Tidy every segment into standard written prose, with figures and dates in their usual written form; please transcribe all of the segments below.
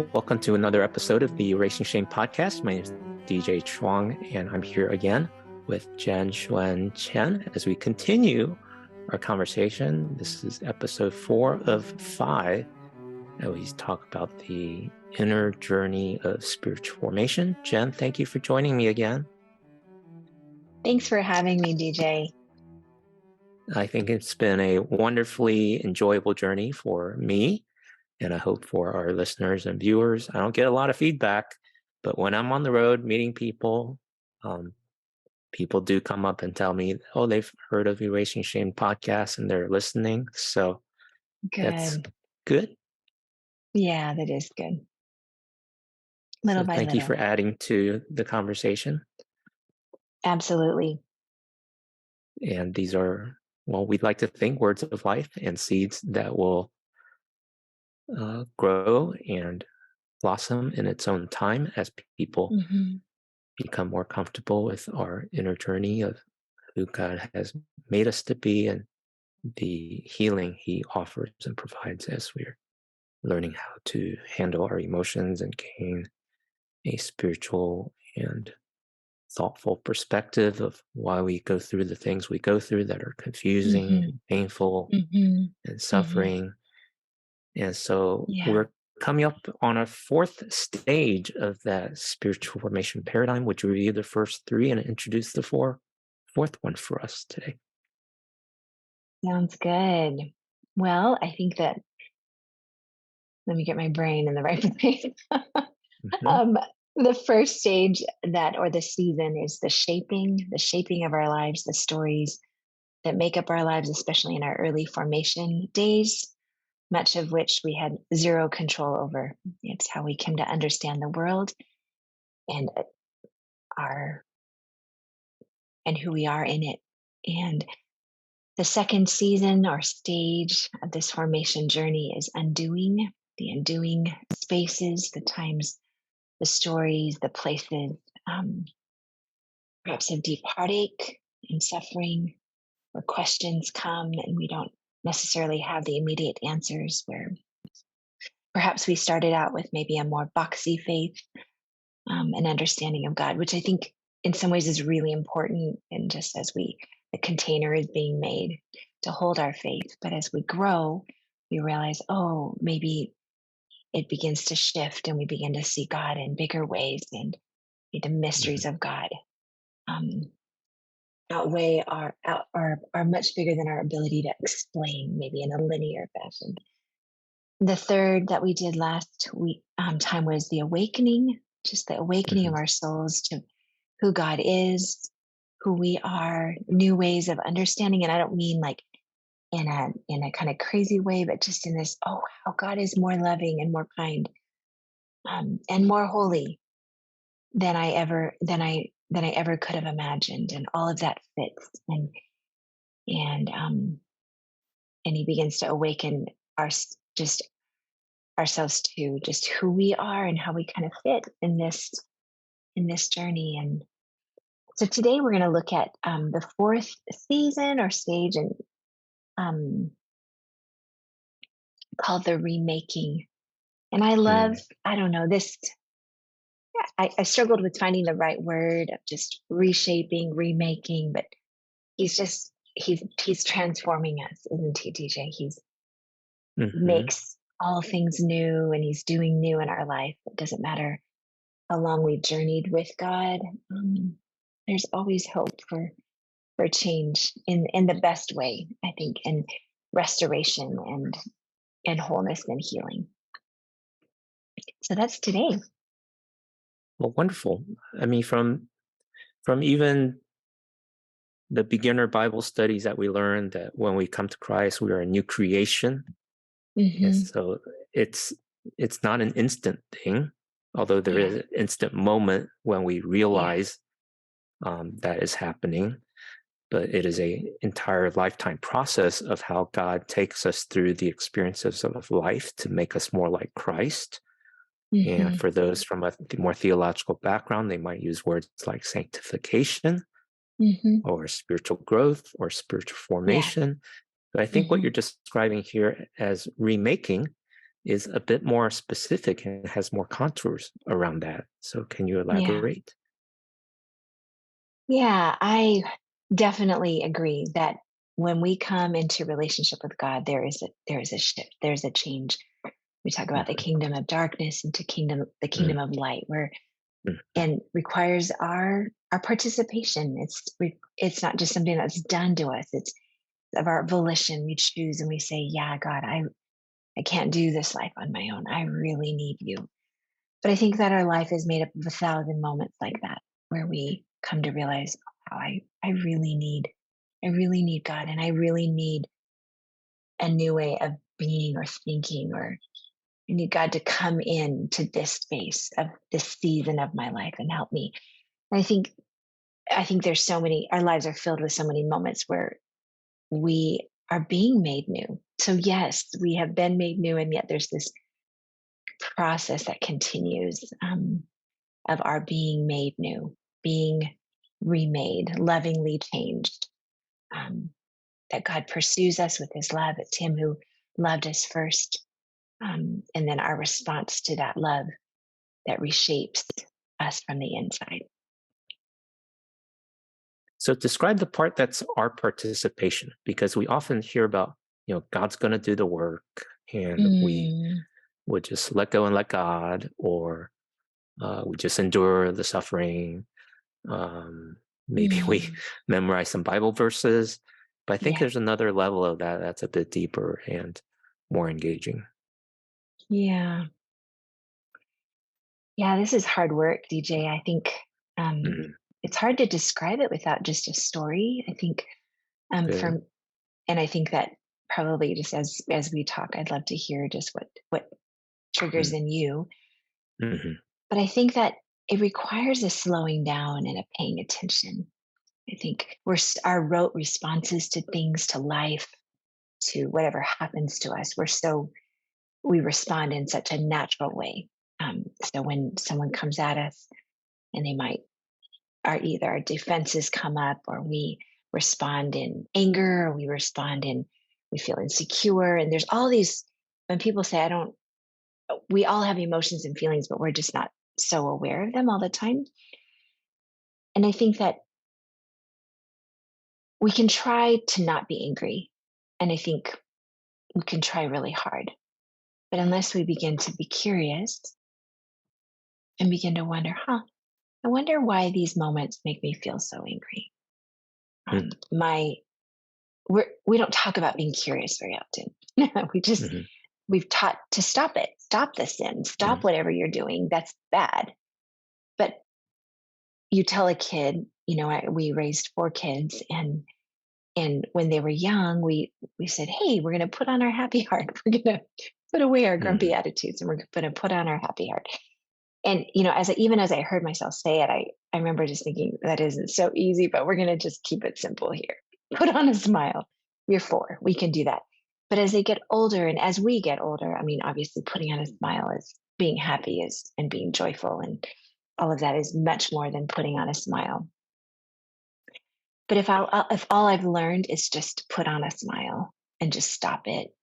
Welcome to another episode of the Erasing Shame podcast. My name is DJ Chuang, and I'm here again with Jenn Suen Chen as we continue our conversation. This is episode 4 of 5, and we talk about the inner journey of spiritual formation. Jenn, thank you for joining me again. Thanks for having me, DJ. I think it's been a wonderfully enjoyable journey for me, and I hope for our listeners and viewers. I don't get a lot of feedback, but when I'm on the road meeting people, people do come up and tell me, oh, they've heard of Erasing Shame podcast and they're listening. So that's good. Yeah, that is good. Little by thank little. You for adding to the conversation. Absolutely. And these are, well, we'd like to think words of life and seeds that will grow and blossom in its own time as people become more comfortable with our inner journey of who God has made us to be and the healing He offers and provides as we're learning how to handle our emotions and gain a spiritual and thoughtful perspective of why we go through the things we go through that are confusing and painful and suffering. And so we're coming up on a 4th stage of that spiritual formation paradigm. Would you review the first 3 and introduce the 4th one for us today? Sounds good. Well, I think that, let me get my brain in the right place. The first stage or the season is the shaping of our lives, the stories that make up our lives, especially in our early formation days, much of which we had zero control over. It's how we came to understand the world and who we are in it. And the second season or stage of this formation journey is undoing, the undoing spaces, the times, the stories, the places, perhaps of deep heartache and suffering, where questions come and we don't necessarily have the immediate answers, where perhaps we started out with maybe a more boxy faith, an understanding of God, which I think in some ways is really important. And just as the container is being made to hold our faith. But as we grow, we realize, oh, maybe it begins to shift and we begin to see God in bigger ways, and the mysteries of God outweigh are much bigger than our ability to explain, maybe in a linear fashion. The third that we did last week time was the awakening, just the awakening of our souls to who God is, who we are, new ways of understanding. And I don't mean like in a kind of crazy way, but just in this, how God is more loving and more kind and more holy than I ever could have imagined. And all of that fits. And He begins to awaken ourselves to just who we are and how we kind of fit in this journey. And so today we're going to look at the 4th season or stage, and called the remaking. And I love, I don't know, this, I struggled with finding the right word of just reshaping, remaking, but he's transforming us, isn't he, DJ? He's makes all things new, and he's doing new in our life. It doesn't matter how long we've journeyed with God. There's always hope for change in the best way, I think, and restoration and wholeness and healing. So that's today. Well, wonderful. I mean, from even the beginner Bible studies that we learned that when we come to Christ, we are a new creation. And so it's not an instant thing, although there is an instant moment when we realize that is happening. But it is an entire lifetime process of how God takes us through the experiences of life to make us more like Christ. And for those from a more theological background, they might use words like sanctification or spiritual growth or spiritual formation. But I think what you're describing here as remaking is a bit more specific and has more contours around that. So can you Yeah. elaborate? Yeah, I definitely agree that when we come into relationship with God, there is a shift, there's a change. We talk about the Mhm, kingdom of darkness into the kingdom mm, of light, where mm. and requires our participation. It's not just something that's done to us. It's of our volition. We choose and we say, "Yeah, God, I can't do this life on my own. I really need you." But I think that our life is made up of 1,000 moments like that, where we come to realize, "Wow, I really need God, and I really need a new way of being or thinking, or I need God to come in to this space of this season of my life and help me." And I think there's so many, our lives are filled with so many moments where we are being made new. So yes, we have been made new, and yet there's this process that continues, of our being made new, being remade, lovingly changed. Um, that God pursues us with His love. It's Him who loved us first, and then our response to that love that reshapes us from the inside. So describe the part that's our participation, because we often hear about, God's going to do the work, and we Mm, would just let go and let God, or we just endure the suffering. Um, Maybe we mm, memorize some Bible verses, but I think yeah, there's another level of that that's a bit deeper and more engaging. yeah. Yeah, this is hard work, DJ. I think, um, Mhm. it's hard to describe it without just a story. I think, Good. from and I think that probably just as we talk, I'd love to hear just what triggers in you. Mm-hmm. But I think that it requires a slowing down and a paying attention. I think our rote responses to things, to life, to whatever happens to us, we respond in such a natural way. So when someone comes at us, and they might are either our defenses come up, or we respond in anger, or we feel insecure. And there's all these, when people say, I don't, we all have emotions and feelings, but we're just not so aware of them all the time. And I think that we can try to not be angry. And I think we can try really hard. But unless we begin to be curious and begin to wonder, I wonder why these moments make me feel so angry. My we don't talk about being curious very often. Mm-hmm. We've taught to stop it, stop the sin, stop whatever you're doing. That's bad. But you tell a kid, we raised 4 kids, and when they were young, we said, hey, we're going to put on our happy heart. We're going to put away our grumpy Mm-hmm. attitudes, and we're going to put on our happy heart. And even as I heard myself say it, I remember just thinking that isn't so easy, but we're going to just keep it simple here. Put on a smile. You're 4. We can do that. But as they get older, and as we get older, I mean, obviously putting on a smile is being happy, is and being joyful, and all of that is much more than putting on a smile. But if all I've learned is just to put on a smile and just stop it,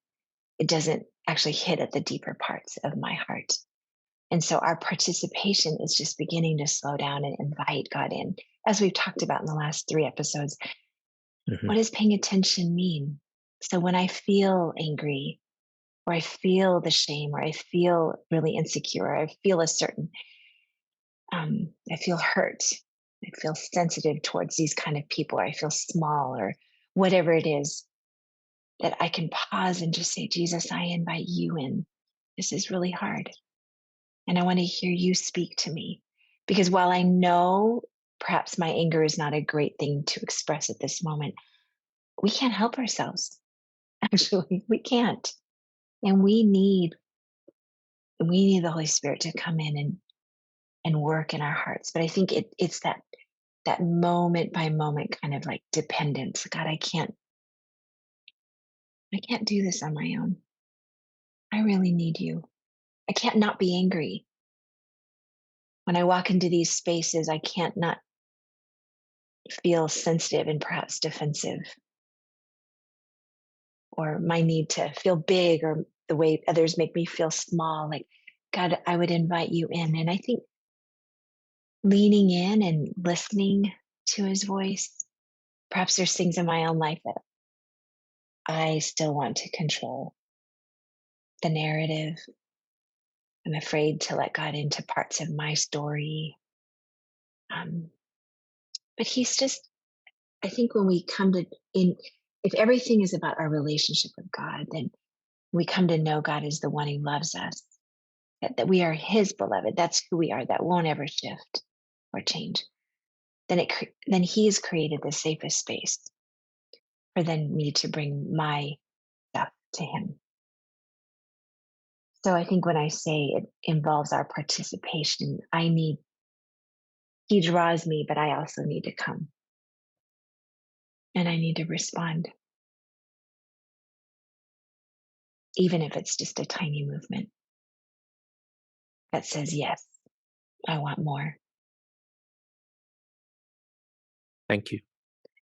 it doesn't actually hit at the deeper parts of my heart. And so our participation is just beginning to slow down and invite God in. As we've talked about in the last 3 episodes, Mm-hmm. what does paying attention mean? So when I feel angry, or I feel the shame, or I feel really insecure, or I feel I feel hurt, I feel sensitive towards these kind of people, or I feel small, or whatever it is, that I can pause and just say, Jesus, I invite you in. This is really hard. And I want to hear you speak to me. Because while I know perhaps my anger is not a great thing to express at this moment, we can't help ourselves. Actually, we can't. And we need the Holy Spirit to come in and work in our hearts. But I think it's that moment by moment kind of like dependence. God, I can't do this on my own. I really need you. I can't not be angry. When I walk into these spaces, I can't not feel sensitive and perhaps defensive, or my need to feel big, or the way others make me feel small. Like, God, I would invite you in. And I think leaning in and listening to his voice, perhaps there's things in my own life that I still want to control the narrative. I'm afraid to let God into parts of my story. Um, but he's just, I think when we come to, if everything is about our relationship with God, then we come to know God as the one who loves us, that we are his beloved. That's who we are. That won't ever shift or change. Then he's created the safest space for then me to bring my stuff to him. So I think when I say it involves our participation, he draws me, but I also need to come and I need to respond, even if it's just a tiny movement that says, yes, I want more. Thank you.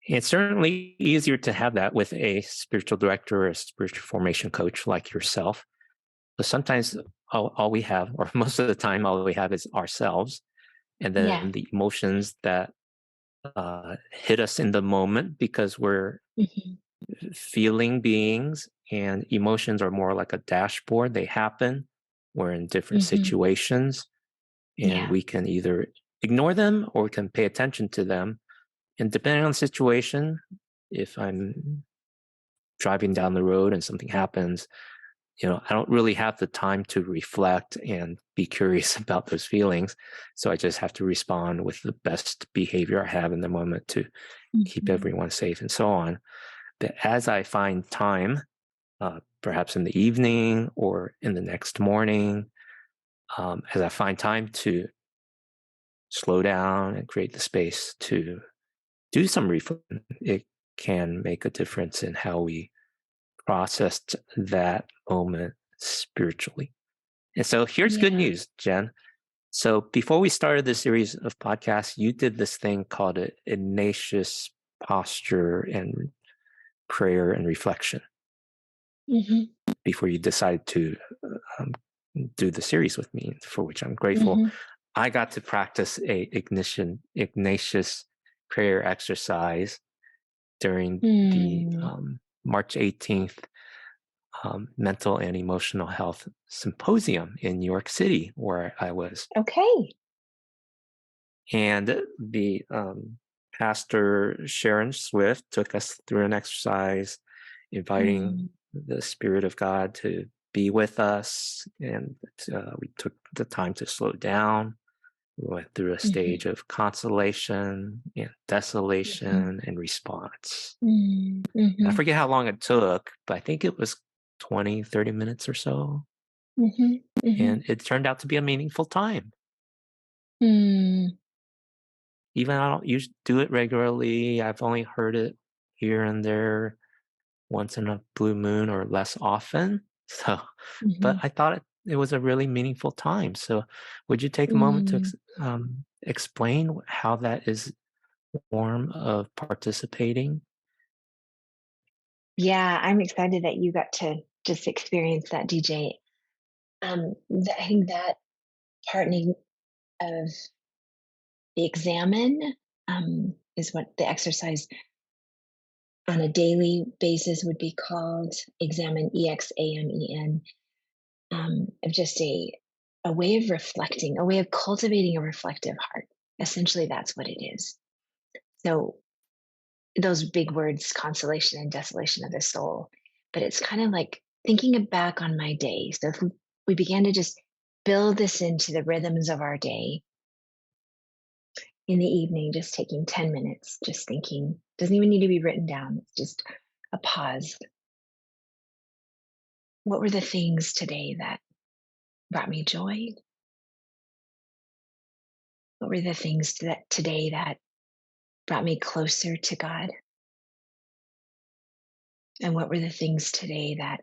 It's certainly easier to have that with a spiritual director or a spiritual formation coach like yourself. But sometimes all we have, or most of the time, all we have is ourselves. And Yeah. then the emotions that hit us in the moment because we're Hmm. feeling beings, and emotions are more like a dashboard. They happen. We're in different Hmm. situations, and Yeah. we can either ignore them or we can pay attention to them. And depending on the situation, if I'm driving down the road and something happens, I don't really have the time to reflect and be curious about those feelings. So I just have to respond with the best behavior I have in the moment to keep Hmm. everyone safe and so on. But as I find time, perhaps in the evening or in the next morning, as I find time to slow down and create the space to do some reflection, it can make a difference in how we processed that moment spiritually. And so here's good Yeah. news, Jen. So before we started this series of podcasts, you did this thing called a Ignatius posture and prayer and reflection Hmm. before you decided to um, do the series with me, for which I'm grateful. Hmm. I got to practice a Ignatius prayer exercise during the Hmm. March 18th Mental and Emotional Health Symposium in New York City, where I was. Okay. And the pastor Sharon Swift took us through an exercise inviting Mm. the Spirit of God to be with us. And we took the time to slow down. We went through a Hmm. stage of consolation and Hmm. desolation and response. And I Hmm. forget how long it took, but I think it was 20, 30 minutes or so. Hmm. Hmm. And it turned out to be a meaningful time. Hmm. Even I don't do it regularly. I've only heard it here and there once in a blue moon or less often. So, but Hmm. I thought it was a really meaningful time. So, would you take a moment to Hmm. explain how that is a form of participating? Yeah, I'm excited that you got to just experience that, DJ. I think that partnering of the examine is what the exercise on a daily basis would be called. Examine, EXAMEN, of just a way of reflecting, a way of cultivating a reflective heart. Essentially, that's what it is. So those big words, consolation and desolation of the soul, but it's kind of like thinking back on my day. So if we began to just build this into the rhythms of our day in the evening, just taking 10 minutes, just thinking, doesn't even need to be written down. It's just a pause. What were the things today that brought me joy? What were the things that today that brought me closer to God? And what were the things today that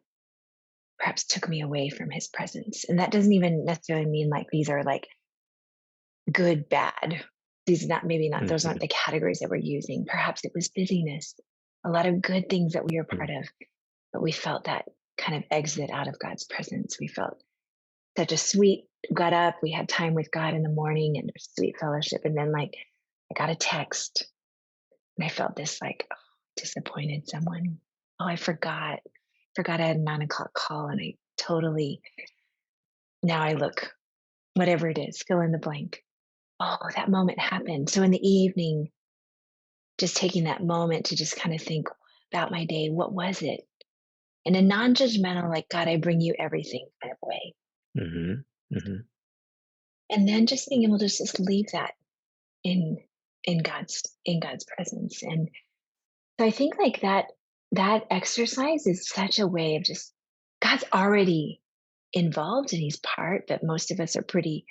perhaps took me away from his presence? And that doesn't even necessarily mean like these are like good, bad. These not maybe not those Hmm. aren't the categories that we're using. Perhaps it was busyness, a lot of good things that we were part of, but we felt that kind of exit out of God's presence. We felt such a sweet, got up, we had time with God in the morning and sweet fellowship. And then, like, I got a text and I felt this, like, oh, disappointed someone. Oh, forgot I had a 9 o'clock call, and I totally, now I look, whatever it is, fill in the blank. Oh, that moment happened. So in the evening, just taking that moment to just kind of think about my day. What was it? In a non judgmental, like, God, I bring you everything kind of way. Mhm. Mhm. And then just being able to just leave that in God's presence. And so I think, like, that exercise is such a way of just, God's already involved and he's part, but most of us are pretty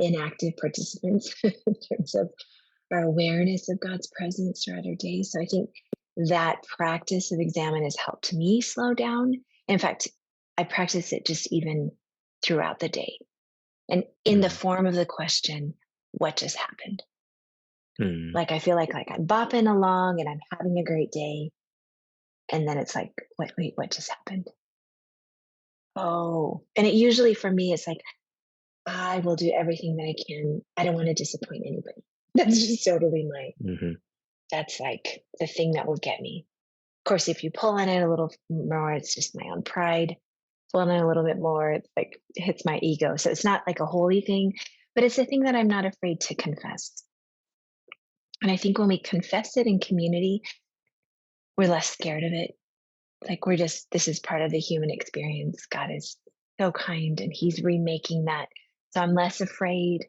inactive participants in terms of our awareness of God's presence throughout our day. So I think that practice of examine has helped me slow down. In fact, I practice it just even throughout the day, and in the Mm. form of the question, what just happened? Mm. Like, I feel like I'm bopping along and I'm having a great day. And then it's like, wait, what just happened? Oh, and it usually for me, it's like, I will do everything that I can. I don't want to disappoint anybody. That's just totally Mhm. that's like the thing that will get me. Of course, if you pull on it a little more, it's just my own pride. Pull on it a little bit more, it's like it hits my ego. So it's not like a holy thing, but it's a thing that I'm not afraid to confess. And I think when we confess it in community, we're less scared of it. Like, we're just, this is part of the human experience. God is so kind and he's remaking that. So I'm less afraid.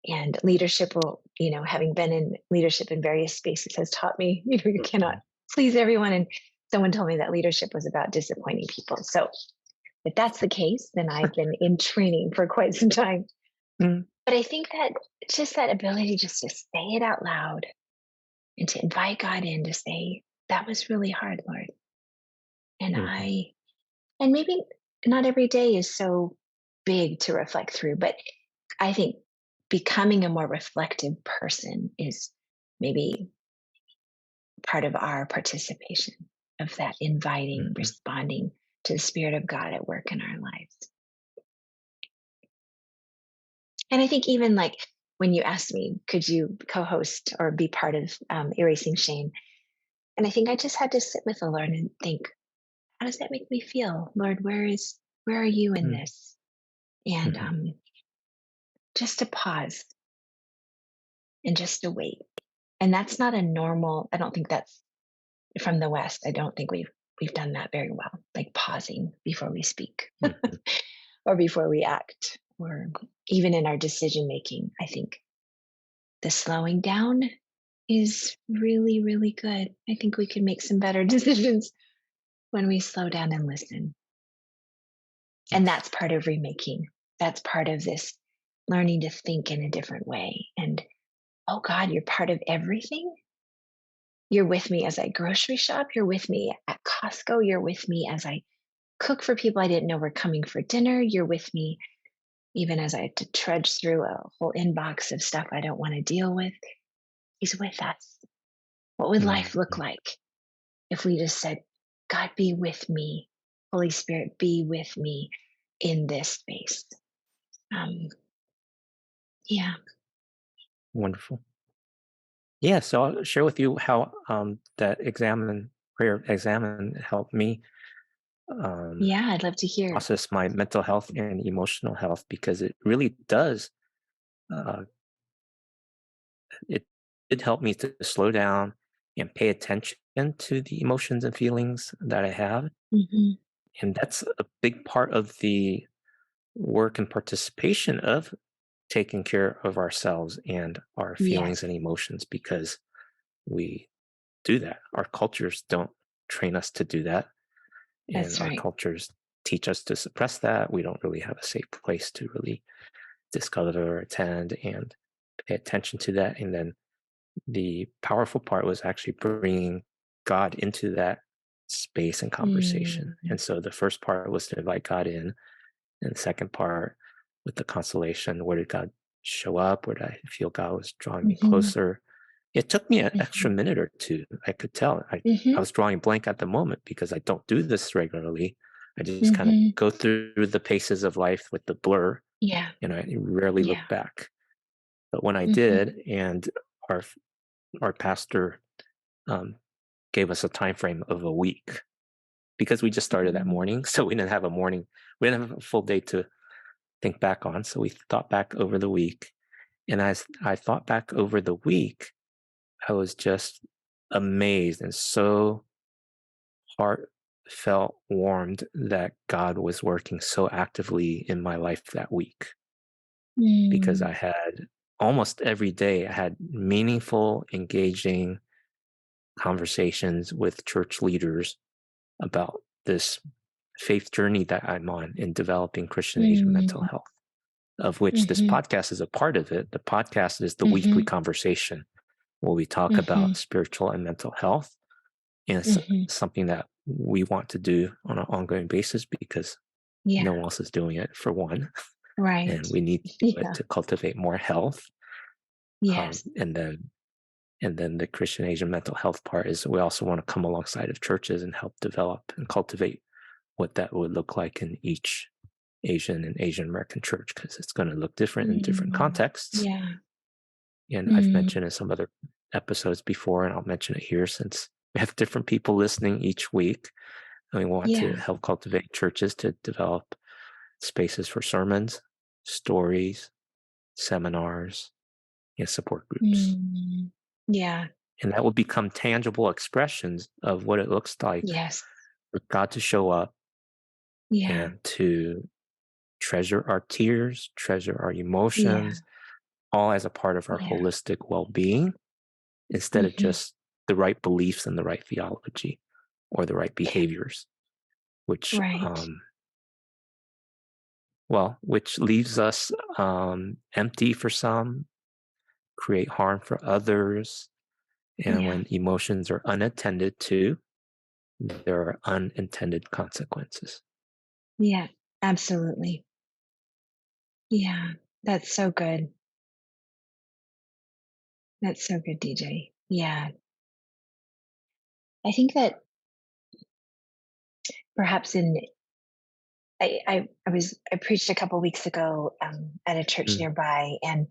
And leadership will, having been in leadership in various spaces has taught me, you cannot Mhm. please everyone. And someone told me that leadership was about disappointing people. So if that's the case, then I've been in training for quite some time. Mm. But I think that it's just that ability just to say it out loud and to invite God in to say, that was really hard, Lord. And Mhm. and maybe not every day is so big to reflect through, but I think becoming a more reflective person is maybe part of our participation of that inviting, Mhm. responding to the Spirit of God at work in our lives. And I think even like when you asked me, could you co host or be part of Erasing Shame? And I think I just had to sit with the Lord and think, how does that make me feel? Lord, where are you in Mm. this? And Mhm. just to pause and just to wait. And that's not a normal, I don't think that's from the West. I don't think we've done that very well, like pausing before we speak Mhm. or before we act, or even in our decision making. I think the slowing down is really, really good. I think we can make some better decisions when we slow down and listen. And Yes. that's part of remaking. That's part of this learning to think in a different way. And oh God, you're part of everything. You're with me as I grocery shop. You're with me at Costco. You're with me as I cook for people I didn't know were coming for dinner. You're with me even as I had to trudge through a whole inbox of stuff I don't want to deal with. He's with us. What would life look Mhm. like if we just said, God, be with me? Holy Spirit, be with me in this space. Um, yeah. Wonderful. Yeah, so I'll share with you how that examine prayer examine helped me um, Yeah, I'd love to hear. process my mental health and emotional health because it really does. Uh, it helped me to slow down and pay attention to the emotions and feelings that I have, Hmm. and that's a big part of the work and participation of taking care of ourselves and our feelings Yes, and emotions because we do that. Our cultures don't train us to do that, and that's our right. cultures teach us to suppress that. We don't really have a safe place to really discover or attend and pay attention to that. And then the powerful part was actually bringing God into that space and conversation. Mm-hmm. And so the first part was to invite God in, and the second part with the consolation, where did God show up? Where did I feel God was drawing me closer? It took me an extra Mhm. minute or two. I could tell. I Mhm. was drawing blank at the moment because I don't do this regularly. I just kind of Mhm. go through the paces of life with the blur, Yeah. and I rarely look Yeah. back. But when I Mhm. did, and our our pastor um, gave us a time frame of a week because we just started that Mm. morning, so we didn't have a morning, we didn't have a full day to think back on. So we thought back over the week, and as I thought back over the week, I was just amazed and so heartfelt warmed that God was working so actively in my life that week because I Mm. had almost every day I had meaningful, engaging conversations with church leaders about this faith journey that I'm on in developing Christian Asian mental Mm. health, of which this Mhm. podcast is a part of it. The podcast is the weekly Mhm. conversation where we talk about Mhm. spiritual and mental health. And it's Mhm. something that we want to do on an ongoing basis because Yeah. no one else is doing it, for one. Right. And we need to do it Yeah. to cultivate more health. Yes. And then the Christian Asian mental health part is we also want to come alongside of churches and help develop and cultivate what that would look like in each Asian and Asian American church because it's going to look different in different Mm. contexts. Yeah. And I've Mm. mentioned in some other episodes before, and I'll mention it here since we have different people listening each week. And we want to Yeah. help cultivate churches to develop spaces for sermons, stories, seminars, and support groups. Mm. Yeah. And that will become tangible expressions of what it looks like Yes. for God to show up Yeah. and to treasure our tears, treasure our Yeah. emotions, all as a part of our Yeah. holistic well being instead of Mhm. just the right beliefs and the right theology or the right Yeah. behaviors, which, Right. which leaves us empty for some, create harm for others. And Yeah. when emotions are unattended to, there are unintended consequences. Yeah. Absolutely. Yeah. That's so good. That's so good, DJ. Yeah. I think that perhaps in I preached a couple weeks ago at a church Mm, nearby, and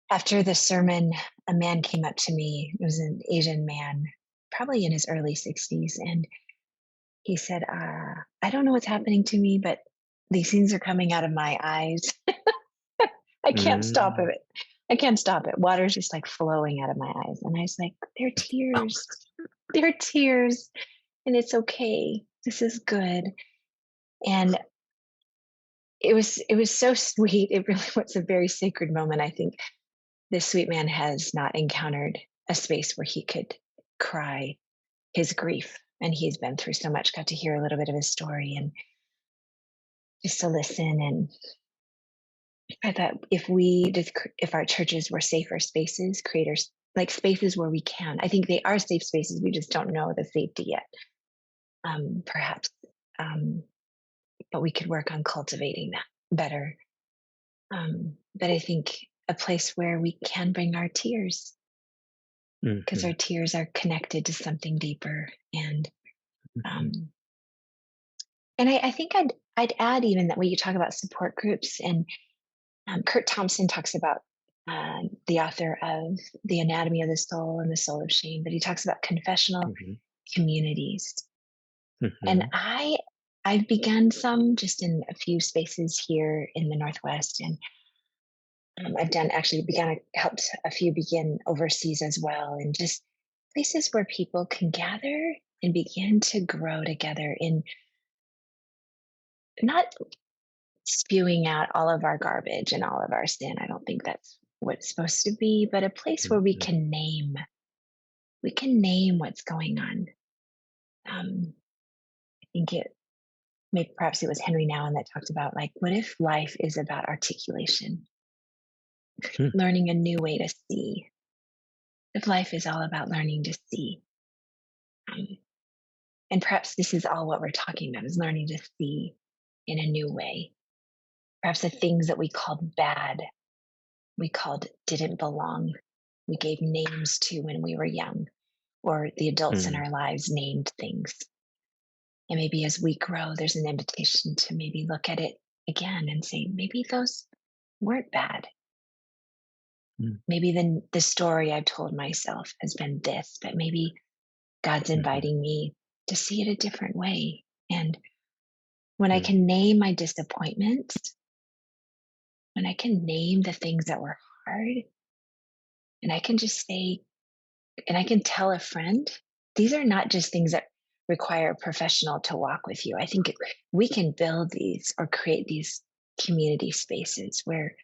after the sermon, a man came up to me. It was an Asian man, probably in his early 60s, and he said, "I don't know what's happening to me, but these things are coming out of my eyes. I can't stop mm. it. I can't stop it. Water's just like flowing out of my eyes." And I was like, "They're Oh, tears. They're tears, and it's okay. This is good." And it was so sweet. It really was a very sacred moment. I think this sweet man has not encountered a space where he could cry his grief, and he's been through so much. Got to hear a little bit of his story and just to listen. And I thought if our churches were safer spaces, creators, like spaces where we can, I think they are safe spaces, we just don't know the safety yet, perhaps, um, but we could work on cultivating that better. But I think a place where we can bring our tears, because our mhm, tears are connected to something deeper. mhm, Um, and I think I'd add even that when you talk about support groups, and Kurt Thompson talks about the author of The Anatomy of the Soul and The Soul of Shame, but he talks about confessional mhm, communities. And mhm, I've begun some just in a few spaces here in the Northwest, and I've done actually begun helped a few begin overseas as well, and just places where people can gather and begin to grow together in not spewing out all of our garbage and all of our sin. I don't think that's what it's supposed to be, but a place where mhm, we can name what's going on. I think it maybe perhaps it was Henry Nouwen that talked about, like, what if life is about articulation, mhm, learning a new way to see? If life is all about learning to see, um, and perhaps this is all what we're talking about, is learning to see in a new way. Perhaps the things that we called bad, we called didn't belong. we gave names to when we were young, or the adults in Mm, our lives named things. And maybe as we grow, there's an invitation to maybe look at it again and say, maybe those weren't bad. mm, Maybe the story I've told myself has been this, but maybe God's mhm, inviting me to see it a different way. And when I mm, can name my disappointments, when I can name the things that were hard, and I can just say, and I can tell a friend, these are not just things that require a professional to walk with you. I think we can build these or create these community spaces where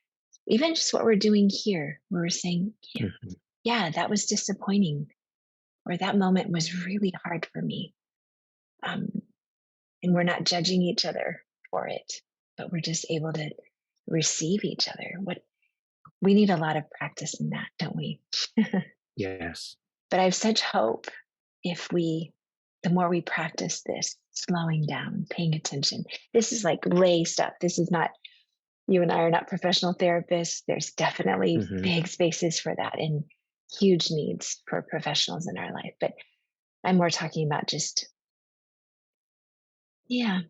even just what we're doing here, where we're saying, yeah, mhm. yeah, that was disappointing, or that moment was really hard for me. Um, and we're not judging each other for it, but we're just able to receive each other. What we need a lot of practice in that, don't we? Yes. But I have such hope if the more we practice this, slowing down, paying attention. This is like lay stuff. This is not, you and I are not professional therapists. There's definitely Mhm. big spaces for that and huge needs for professionals in our life. But I'm more talking about just, yeah,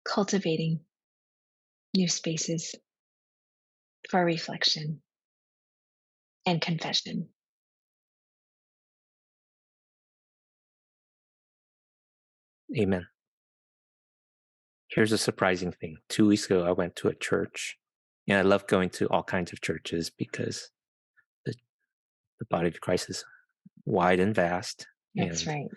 cultivating new spaces for reflection and confession. Amen. Here's a surprising thing. 2 weeks ago, I went to a church, and I love going to all kinds of churches because the the body of Christ is wide and vast That's and right.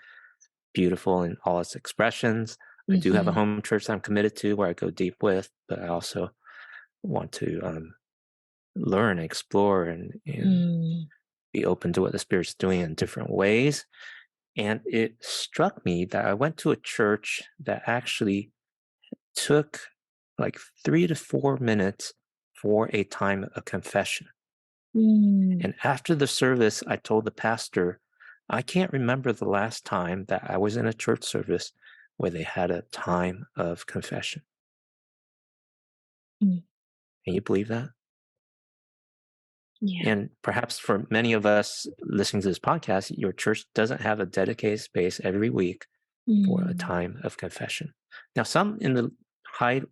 beautiful in all its expressions. I do have a Hmm. home church I'm committed to where I go deep with, but I also want to learn, explore, and Mm. be open to what the Spirit's doing in different ways. And it struck me that I went to a church that actually took like 3 to 4 minutes for a time of confession. Mm. And after the service, I told the pastor, I can't remember the last time that I was in a church service where they had a time of confession. Mm. Can you believe that? Yeah. And perhaps for many of us listening to this podcast, your church doesn't have a dedicated space every week for a Mm. time of confession. Now, some in the high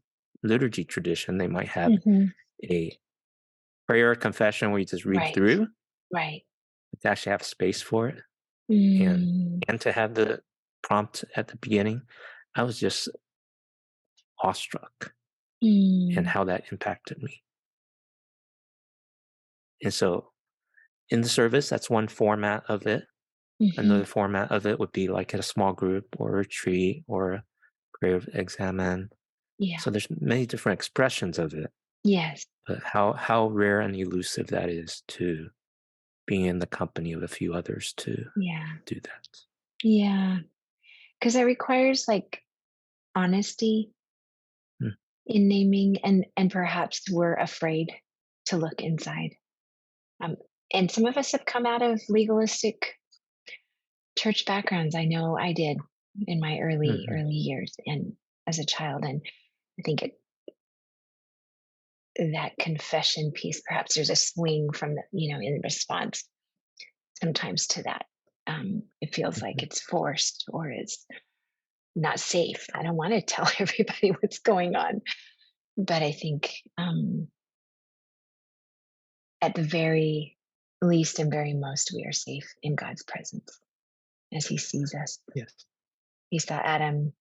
liturgy tradition, they might have Hmm. a prayer confession where you just read Right. through, Right. but to actually have space for it and Mm. and to have the prompt at the beginning. I was just awestruck and Mm. how that impacted me. And so in the service, that's one format of it. Hmm. Another format of it would be like at a small group or a retreat or a prayer of examen. Yeah. So there's many different expressions of it, Yes. but how rare and elusive that is to being in the company of a few others to Yeah. do that. Yeah. Because it requires like honesty Mm, in naming, and perhaps we're afraid to look inside. Um, and some of us have come out of legalistic church backgrounds. I know I did in my mhm, early years and as a child. And I think that confession piece, perhaps there's a swing from the, in response sometimes to that. It feels like mhm. it's forced or it's not safe. I don't want to tell everybody what's going on. But I think at the very least and very most, we are safe in God's presence as He sees us. Yes. He saw Adam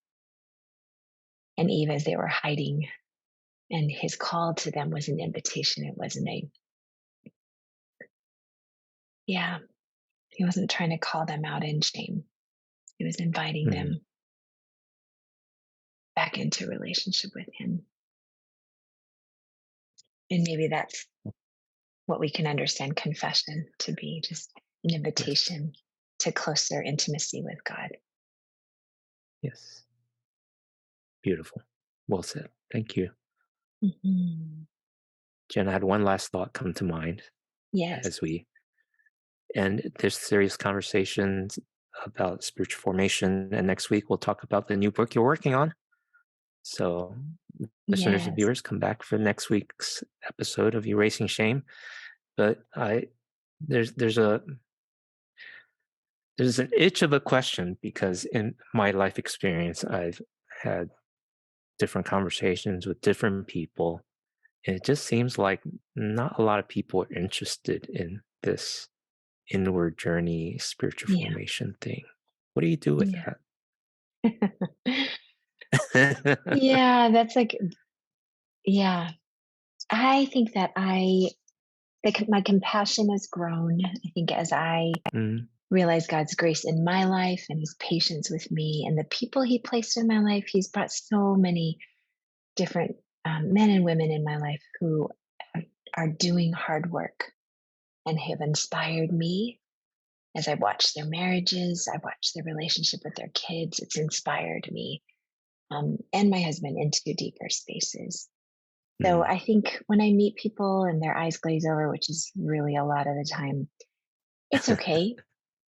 and Eve as they were hiding, and His call to them was an invitation. It wasn't yeah, He wasn't trying to call them out in shame. He was inviting Mhm. them back into relationship with Him. And maybe that's what we can understand confession to be, just an Yes. invitation to closer intimacy with God. Yes. Beautiful. Well said. Thank you. Mhm. Jen, I had one last thought come to mind Yes. as we end this serious conversations about spiritual formation. And next week, we'll talk about the new book you're working on. So, listeners and Yes. viewers, come back for next week's episode of Erasing Shame. But I there's an itch of a question, because in my life experience, I've had different conversations with different people, and it just seems like not a lot of people are interested in this inward journey, spiritual Yeah. formation thing. What do you do with Yeah. that? Yeah, that's like, yeah. I think that my compassion has grown. I think as I Mm, realize God's grace in my life and his patience with me and the people he placed in my life, he's brought so many different men and women in my life who are doing hard work and have inspired me as I watch their marriages, I watch their relationship with their kids. It's inspired me and my husband into deeper spaces. So mm, I think when I meet people and their eyes glaze over, which is really a lot of the time, it's okay.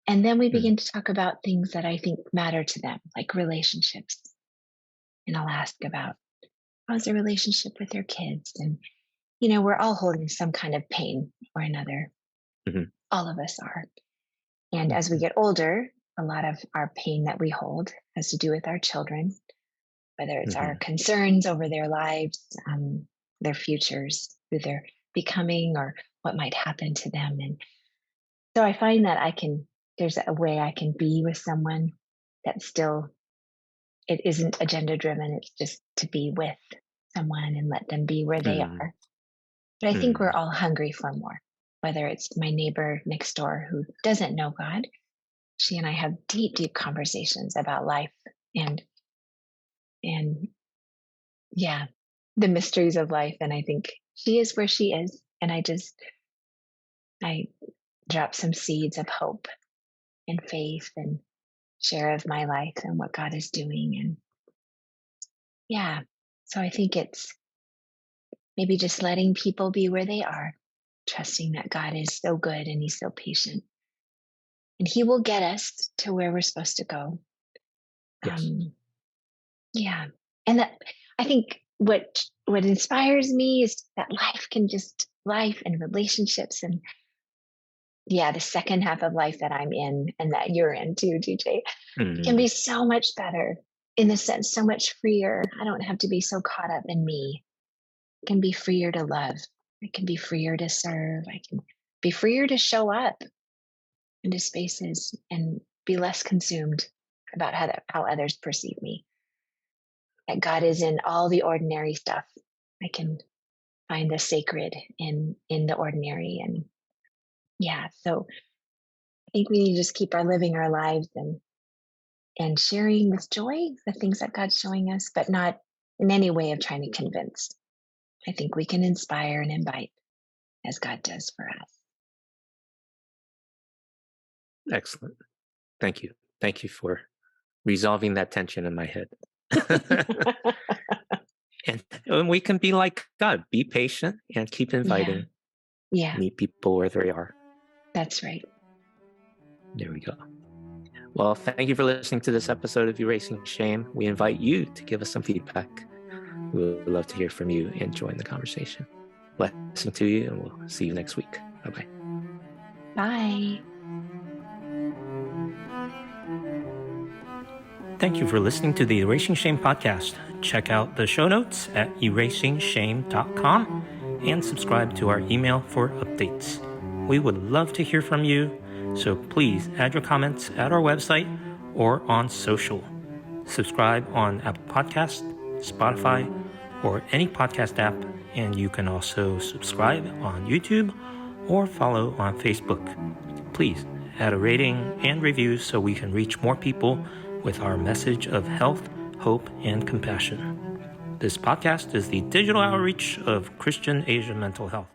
And then we mm, begin to talk about things that I think matter to them, like relationships. And I'll ask about how's their relationship with their kids. And, we're all holding some kind of pain or another. mhm, All of us are. And as we mhm, get older, a lot of our pain that we hold has to do with our children, whether it's our mhm, concerns over their lives, their futures, who they're becoming, or what might happen to them. And so I find that there's a way I can be with someone that still, it isn't agenda driven. It's just to be with someone and let them be where they mm, are. But I think we're mm, all hungry for more, whether it's my neighbor next door who doesn't know God. She and I have deep, deep conversations about life and, and yeah, the mysteries of life. And I think she is where she is. And I drop some seeds of hope and faith and share of my life and what God is doing. And yeah, so I think it's maybe just letting people be where they are, trusting that God is so good and he's so patient and he will get us to where we're supposed to go. yes. Um, yeah. And that, I think what inspires me is that life and relationships and yeah, the second half of life that I'm in and that you're in too, DJ, it can Mm, be so much better in the sense, so much freer. I don't have to be so caught up in me. I can be freer to love. I can be freer to serve. I can be freer to show up into spaces and be less consumed about how others perceive me. That God is in all the ordinary stuff. I can find the sacred in the ordinary. And yeah, so I think we need to just keep living our lives and sharing with joy the things that God's showing us, but not in any way of trying to convince. I think we can inspire and invite as God does for excellent. Thank you. Thank you for resolving that tension in my head. us. And we can be like God, be patient and keep Yeah, inviting, yeah, meet people where they are. that's right. There we go. Well, thank you for listening to this episode of Erasing Shame. We invite you to give us some feedback. We would love to hear from you and join the conversation. Blessing to you, and we'll see you next week. Bye-bye. Bye. Thank you for listening to the Erasing Shame podcast. Check out the show notes at erasingshame.com and subscribe to our email for updates. We would love to hear from you, so please add your comments at our website or on social. Subscribe on Apple Podcasts, Spotify, or any podcast app, and you can also subscribe on YouTube or follow on Facebook. Please add a rating and reviews so we can reach more people with our message of health, hope, and compassion. This podcast is the digital outreach of Christian Asian mental health.